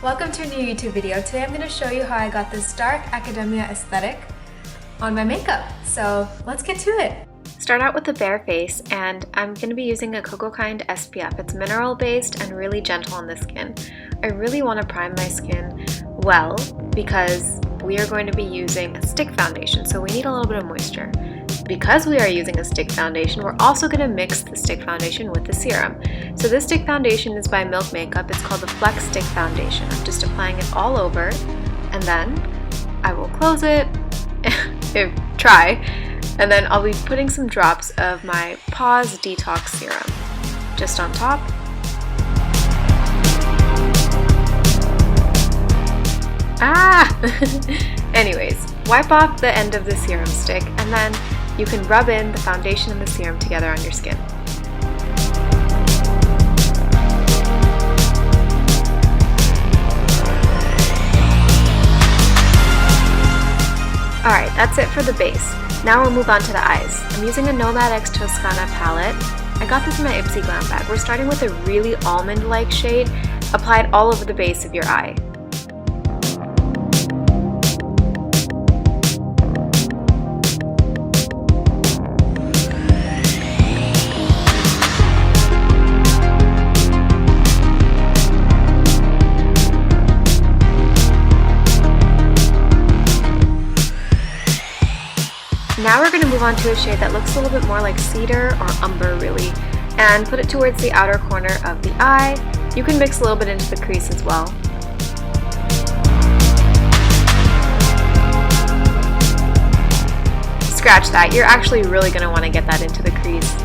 Welcome to a new YouTube video. Today I'm going to show you how I got this dark academia aesthetic on my makeup. So let's get to it. Start out with a bare face, and I'm going to be using a Cocoa Kind SPF. It's mineral based and really gentle on the skin. I really want to prime my skin well because we are going to be using a stick foundation, so we need a little bit of moisture. Because we are using a stick foundation, we're also going to mix the stick foundation with the serum. So this stick foundation is by Milk Makeup. It's called the Flex Stick Foundation. I'm just applying it all over, and then I will close it, try, and then I'll be putting some drops of my Pause Detox Serum just on top. Anyways, wipe off the end of the serum stick, and then you can rub in the foundation and the serum together on your skin. Alright, that's it for the base. Now we'll move on to the eyes. I'm using a Nomad X Toscana palette. I got this in my Ipsy Glam bag. We're starting with a really almond-like shade, applied all over the base of your eye. Now we're going to move on to a shade that looks a little bit more like cedar or umber really, and put it towards the outer corner of the eye. You can mix a little bit into the crease as well. Scratch that, you're actually really going to want to get that into the crease.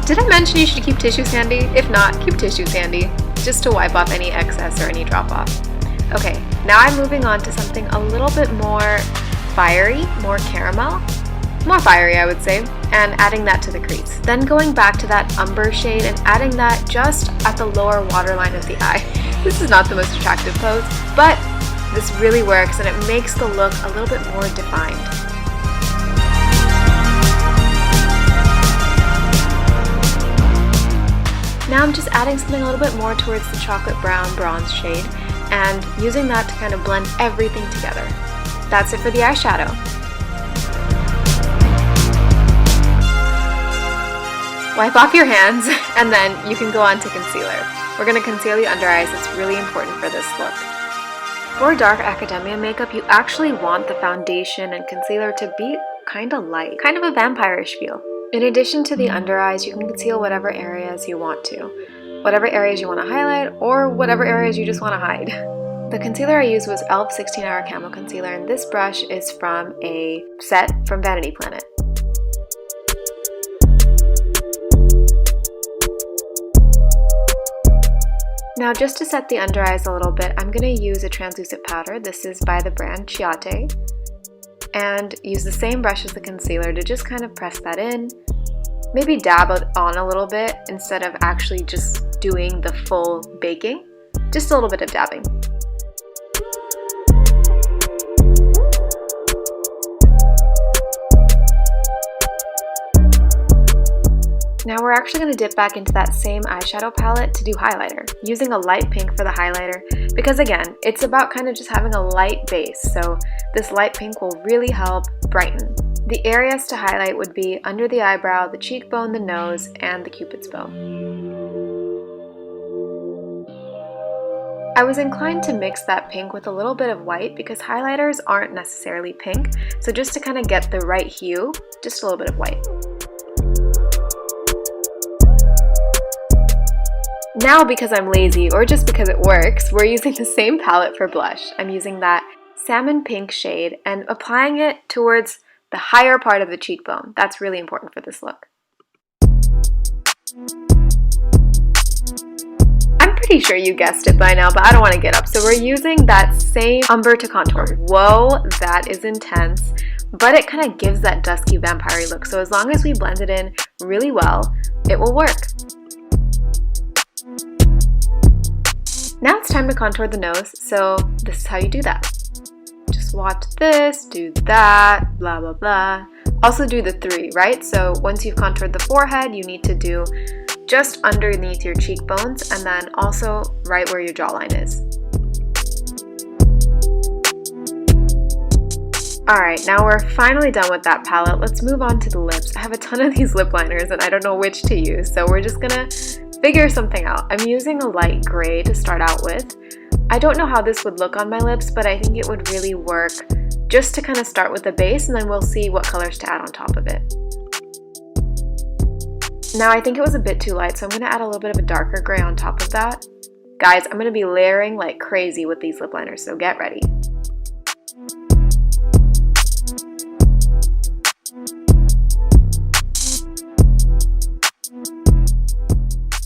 Did I mention you should keep tissues handy? If not, keep tissues handy, just to wipe off any excess or any drop off. Okay, now I'm moving on to something a little bit more fiery, more caramel, more fiery I would say, and adding that to the crease. Then going back to that umber shade and adding that just at the lower waterline of the eye. This is not the most attractive pose, but this really works and it makes the look a little bit more defined. Now I'm just adding something a little bit more towards the chocolate brown bronze shade and using that to kind of blend everything together. That's it for the eyeshadow. Wipe off your hands and then you can go on to concealer. We're going to conceal the under eyes. It's really important for this look. For dark academia makeup, you actually want the foundation and concealer to be kind of light, kind of a vampire-ish feel. In addition to the under eyes, you can conceal whatever areas you want to. Whatever areas you want to highlight, or whatever areas you just want to hide. The concealer I used was e.l.f. 16 Hour Camo Concealer, and this brush is from a set from Vanity Planet. Now just to set the under eyes a little bit, I'm going to use a translucent powder. This is by the brand Chiate. And use the same brush as the concealer to just kind of press that in. Maybe dab it on a little bit instead of actually just doing the full baking. Just a little bit of dabbing. Now we're actually going to dip back into that same eyeshadow palette to do highlighter, using a light pink for the highlighter, because again, it's about kind of just having a light base, so this light pink will really help brighten. The areas to highlight would be under the eyebrow, the cheekbone, the nose, and the cupid's bow. I was inclined to mix that pink with a little bit of white because highlighters aren't necessarily pink, so just to kind of get the right hue, just a little bit of white. Now because I'm lazy, or just because it works, we're using the same palette for blush. I'm using that salmon pink shade and applying it towards the higher part of the cheekbone. That's really important for this look. I'm pretty sure you guessed it by now, but I don't want to get up. So we're using that same umber to contour. Whoa, that is intense. But it kind of gives that dusky vampire look. So as long as we blend it in really well, it will work. Now it's time to contour the nose, so this is how you do that. Just watch this, do that, blah blah blah. Also do the 3, right? So once you've contoured the forehead, you need to do just underneath your cheekbones and then also right where your jawline is. Alright, now we're finally done with that palette. Let's move on to the lips. I have a ton of these lip liners and I don't know which to use, so we're just gonna figure something out. I'm using a light gray to start out with. I don't know how this would look on my lips, but I think it would really work just to kind of start with the base, and then we'll see what colors to add on top of it. Now I think it was a bit too light, so I'm gonna add a little bit of a darker gray on top of that. Guys, I'm gonna be layering like crazy with these lip liners, so get ready.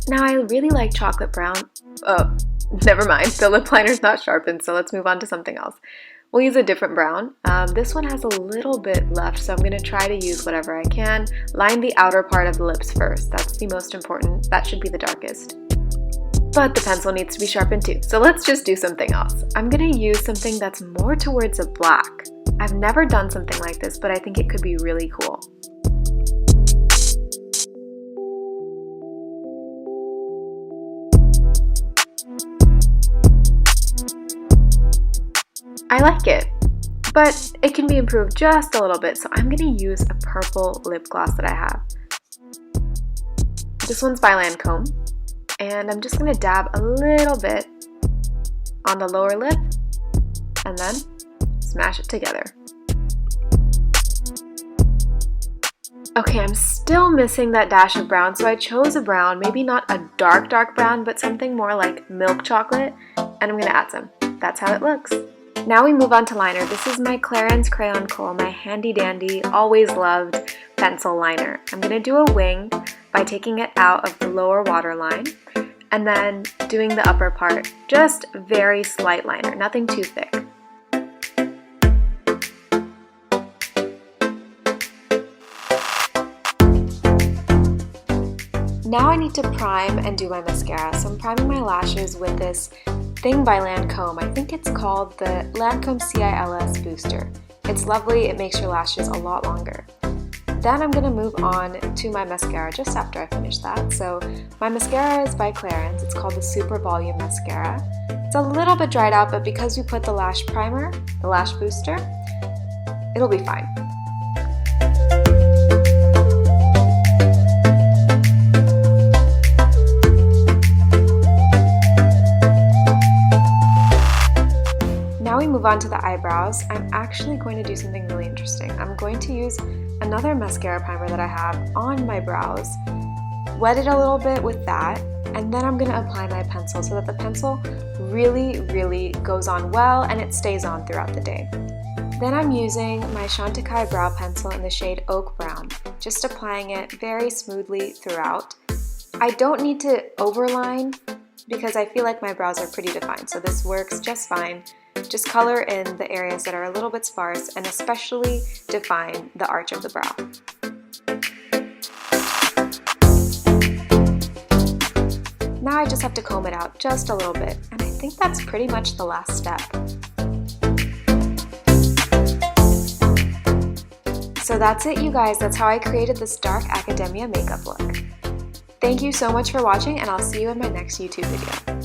Now I really like chocolate brown. Oh, never mind, the lip liner's not sharpened, so let's move on to something else. We'll use a different brown. This one has a little bit left, so I'm gonna try to use whatever I can. Line the outer part of the lips first. That's the most important. That should be the darkest. But the pencil needs to be sharpened too, so let's just do something else. I'm gonna use something that's more towards a black. I've never done something like this, but I think it could be really cool. I like it, but it can be improved just a little bit, so I'm going to use a purple lip gloss that I have. This one's by Lancome, and I'm just going to dab a little bit on the lower lip, and then smash it together. Okay, I'm still missing that dash of brown, so I chose a brown, maybe not a dark brown, but something more like milk chocolate, and I'm going to add some. That's how it looks. Now we move on to liner. This is my Clarins Crayon Kohl, my handy dandy, always loved pencil liner. I'm going to do a wing by taking it out of the lower waterline and then doing the upper part. Just very slight liner, nothing too thick. Now I need to prime and do my mascara. So I'm priming my lashes with this thing by Lancome. I think it's called the Lancome CILS Booster. It's lovely, it makes your lashes a lot longer. Then I'm going to move on to my mascara just after I finish that. So my mascara is by Clarins. It's called the Super Volume Mascara. It's a little bit dried out, but because we put the lash primer, the lash booster, it'll be fine. Move on to the eyebrows. I'm actually going to do something really interesting. I'm going to use another mascara primer that I have on my brows, wet it a little bit with that, and then I'm going to apply my pencil so that the pencil really goes on well and it stays on throughout the day. Then I'm using my Chantecaille brow pencil in the shade Oak Brown, just applying it very smoothly throughout. I don't need to overline because I feel like my brows are pretty defined, so this works just fine. Just color in the areas that are a little bit sparse and especially define the arch of the brow. Now I just have to comb it out just a little bit, and I think that's pretty much the last step. So that's it, you guys. That's how I created this dark academia makeup look. Thank you so much for watching, and I'll see you in my next YouTube video.